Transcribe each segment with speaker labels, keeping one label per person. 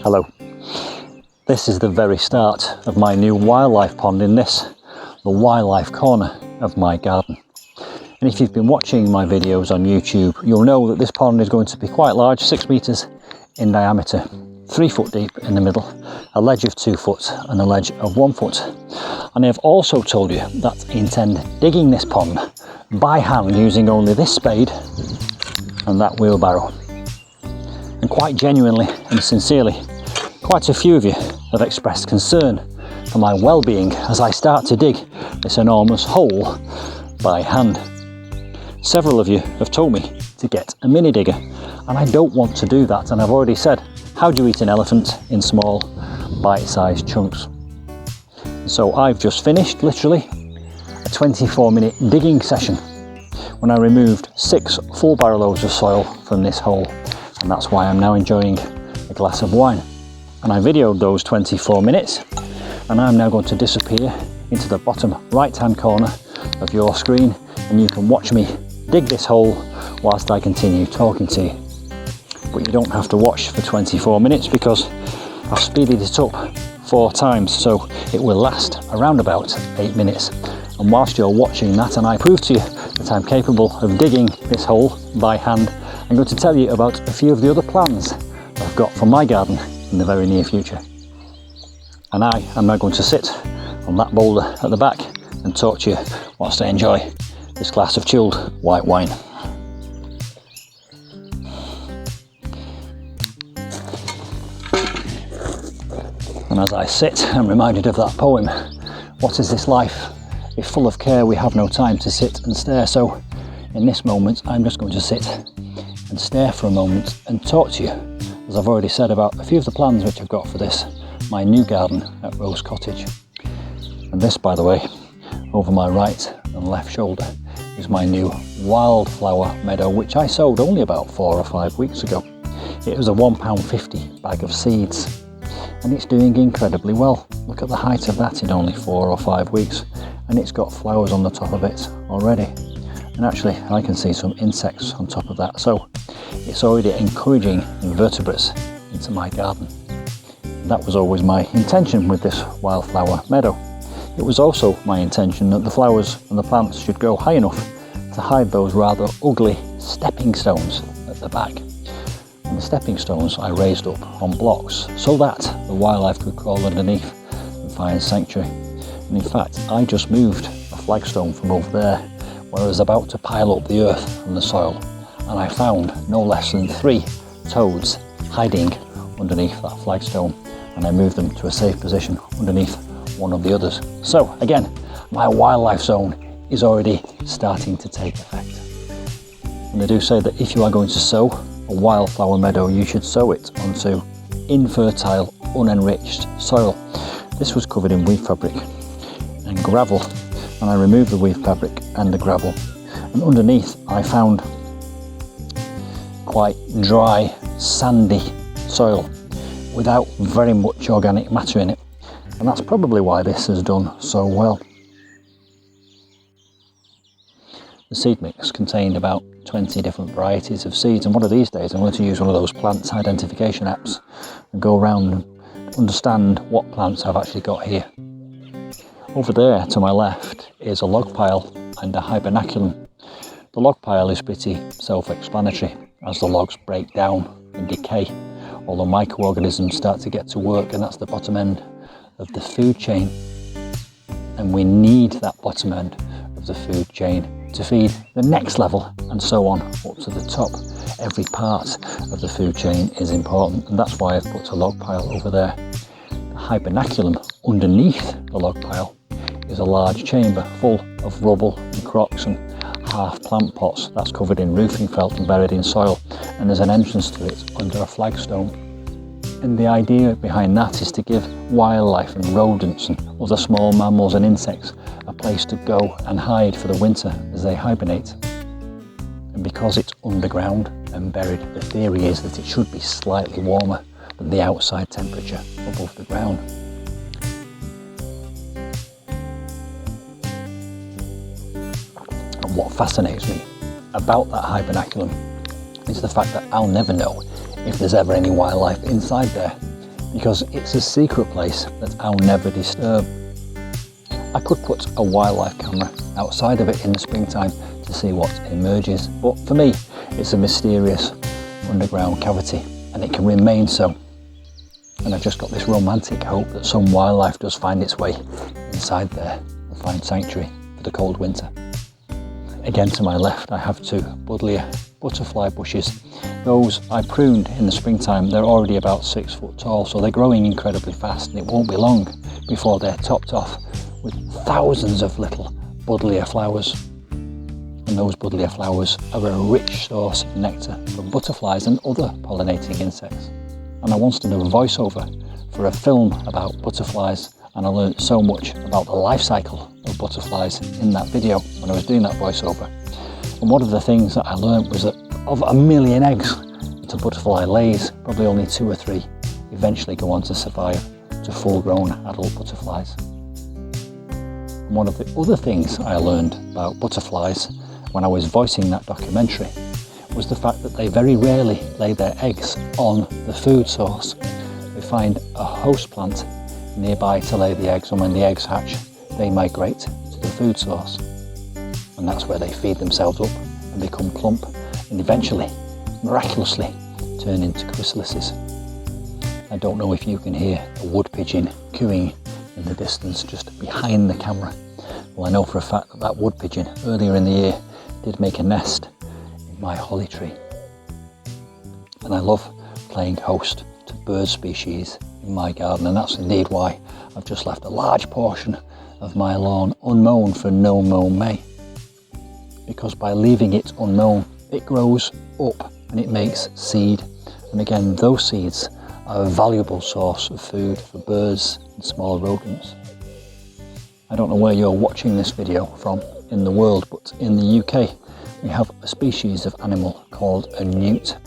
Speaker 1: Hello. This is the very start of my new wildlife pond in this, the wildlife corner of my garden. And if you've been watching my videos on YouTube, you'll know that this pond is going to be quite large, 6 meters in diameter, 3 foot deep in the middle, a ledge of 2 foot and a ledge of 1 foot. And I've also told you that I intend digging this pond by hand using only this spade and that wheelbarrow. And quite genuinely and sincerely, quite a few of you have expressed concern for my well-being as I start to dig this enormous hole by hand. Several of you have told me to get a mini digger, and I don't want to do that, and I've already said, how do you eat an elephant in small, bite-sized chunks? So I've just finished, literally, a 24-minute digging session when I removed 6 full barrel loads of soil from this hole, and that's why I'm now enjoying a glass of wine. And I videoed those 24 minutes, and I'm now going to disappear into the bottom right-hand corner of your screen, and you can watch me dig this hole whilst I continue talking to you. But you don't have to watch for 24 minutes because I've speeded it up 4 times, so it will last around about 8 minutes. And whilst you're watching that and I prove to you that I'm capable of digging this hole by hand, I'm going to tell you about a few of the other plans I've got for my garden in the very near future. And I am now going to sit on that boulder at the back and talk to you whilst I enjoy this glass of chilled white wine. And as I sit, I'm reminded of that poem, "What is this life? If full of care we have no time to sit and stare." So in this moment, I'm just going to sit and stare for a moment and talk to you, as I've already said about a few of the plans which I've got for this, my new garden at Rose Cottage. And this, by the way, over my right and left shoulder, is my new Wildflower Meadow, which I sowed only about 4 or 5 weeks ago. It was a £1.50 bag of seeds, and it's doing incredibly well. Look at the height of that in only 4 or 5 weeks, and it's got flowers on the top of it already. And actually, I can see some insects on top of that, so it's already encouraging invertebrates into my garden. That was always my intention with this Wildflower Meadow. It was also my intention that the flowers and the plants should grow high enough to hide those rather ugly stepping stones at the back. And the stepping stones I raised up on blocks so that the wildlife could crawl underneath and find sanctuary. And in fact, I just moved a flagstone from over there where I was about to pile up the earth from the soil, and I found no less than 3 toads hiding underneath that flagstone, and I moved them to a safe position underneath one of the others. So again, my wildlife zone is already starting to take effect. And they do say that if you are going to sow a wildflower meadow, you should sow it onto infertile, unenriched soil. This was covered in weed fabric and gravel, and I removed the weed fabric and the gravel, and underneath I found quite dry, sandy soil without very much organic matter in it, and that's probably why this has done so well. The seed mix contained about 20 different varieties of seeds, and one of these days I'm going to use one of those plant identification apps and go around and understand what plants I've actually got here. Over there to my left is a log pile and a hibernaculum. The log pile is pretty self-explanatory as the logs break down and decay. All the microorganisms start to get to work, and that's the bottom end of the food chain. And we need that bottom end of the food chain to feed the next level, and so on up to the top. Every part of the food chain is important, and that's why I've put a log pile over there. The hibernaculum underneath the log pile is a large chamber full of rubble and crocks and half plant pots that's covered in roofing felt and buried in soil, and there's an entrance to it under a flagstone. And the idea behind that is to give wildlife and rodents and other small mammals and insects a place to go and hide for the winter as they hibernate. And because it's underground and buried, the theory is that it should be slightly warmer than the outside temperature above the ground. And what fascinates me about that hibernaculum is the fact that I'll never know if there's ever any wildlife inside there. because it's a secret place that I'll never disturb. I could put a wildlife camera outside of it in the springtime to see what emerges, but for me it's a mysterious underground cavity, and it can remain so. And I've just got this romantic hope that some wildlife does find its way inside there and find sanctuary for the cold winter. Again to my left I have two buddleia butterfly bushes. Those I pruned in the springtime. They're already about 6 foot tall, so they're growing incredibly fast, and it won't be long before they're topped off with thousands of little buddleia flowers. And those buddleia flowers are a rich source of nectar for butterflies and other pollinating insects. And I once did a voiceover for a film about butterflies, and I learned so much about the life cycle of butterflies in that video when I was doing that voiceover. And one of the things that I learned was that of 1 million eggs that a butterfly lays, probably only 2 or 3 eventually go on to survive to full-grown adult butterflies. And one of the other things I learned about butterflies when I was voicing that documentary was the fact that they very rarely lay their eggs on the food source. They find a host plant nearby to lay the eggs, and when the eggs hatch, they migrate to the food source. And that's where they feed themselves up and become plump, and eventually, miraculously, turn into chrysalises. I don't know if you can hear a wood pigeon cooing in the distance just behind the camera. Well, I know for a fact that that wood pigeon earlier in the year did make a nest in my holly tree. And I love playing host to bird species in my garden, and that's indeed why I've just left a large portion of my lawn unmown for No Mow May. Because by leaving it unmown, it grows up and it makes seed. And again, those seeds are a valuable source of food for birds and small rodents. I don't know where you're watching this video from in the world, but in the UK we have a species of animal called a newt,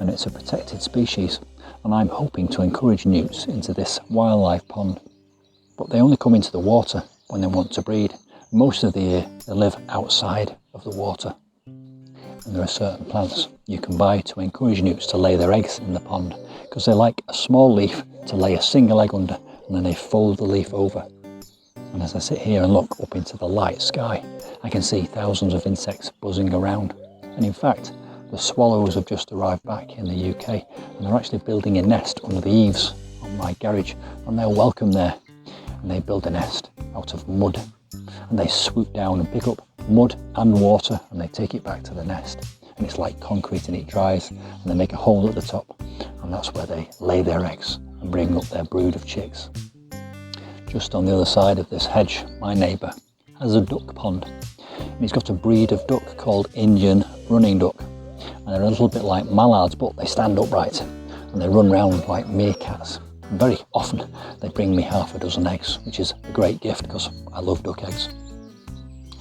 Speaker 1: and it's a protected species, and I'm hoping to encourage newts into this wildlife pond. But they only come into the water when they want to breed. Most of the year they live outside of the water. And there are certain plants you can buy to encourage newts to lay their eggs in the pond, because they like a small leaf to lay a single egg under, and then they fold the leaf over. And as I sit here and look up into the light sky, I can see thousands of insects buzzing around. And in fact, the swallows have just arrived back in the UK, and they're actually building a nest under the eaves on my garage, and they're welcome there. And they build a nest out of mud, and they swoop down and pick up mud and water, and they take it back to the nest, and it's like concrete, and it dries, and they make a hole at the top, and that's where they lay their eggs and bring up their brood of chicks. Just on the other side of this hedge, my neighbour has a duck pond, and he's got a breed of duck called Indian running duck, and they're a little bit like mallards, but they stand upright and they run round like meerkats. And very often they bring me half a dozen eggs, which is a great gift because I love duck eggs.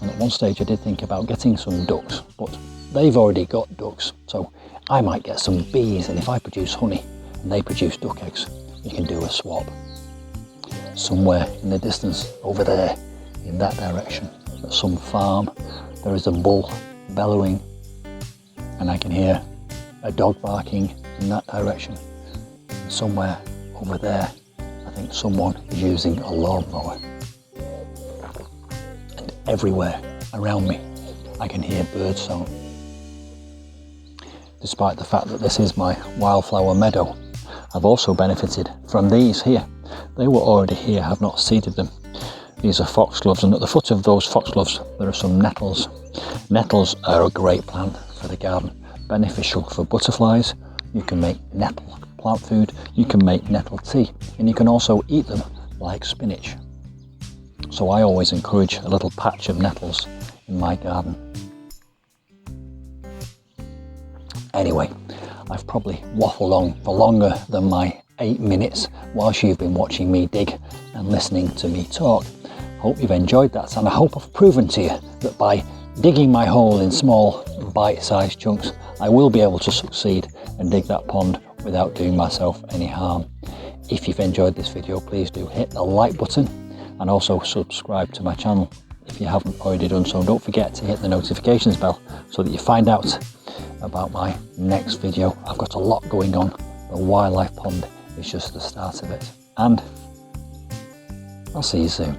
Speaker 1: And at one stage I did think about getting some ducks, but they've already got ducks, so I might get some bees, and if I produce honey and they produce duck eggs, we can do a swap. Somewhere in the distance over there, in that direction, at some farm, there is a bull bellowing, and I can hear a dog barking in that direction. And somewhere over there, I think someone is using a lawnmower. And everywhere around me, I can hear birdsong. Despite the fact that this is my Wildflower Meadow, I've also benefited from these here. They were already here, I've not seeded them. These are foxgloves, and at the foot of those foxgloves there are some nettles. Nettles are a great plant for the garden, beneficial for butterflies. You can make nettle plant food, you can make nettle tea, and you can also eat them like spinach. So I always encourage a little patch of nettles in my garden. Anyway, I've probably waffled on for longer than my 8 minutes whilst you've been watching me dig and listening to me talk. Hope you've enjoyed that, and I hope I've proven to you that by digging my hole in small bite-sized chunks, I will be able to succeed and dig that pond without doing myself any harm. If you've enjoyed this video, please do hit the like button and also subscribe to my channel if you haven't already done so. Don't forget to hit the notifications bell so that you find out about my next video. I've got a lot going on. The wildlife pond is just the start of it. And I'll see you soon.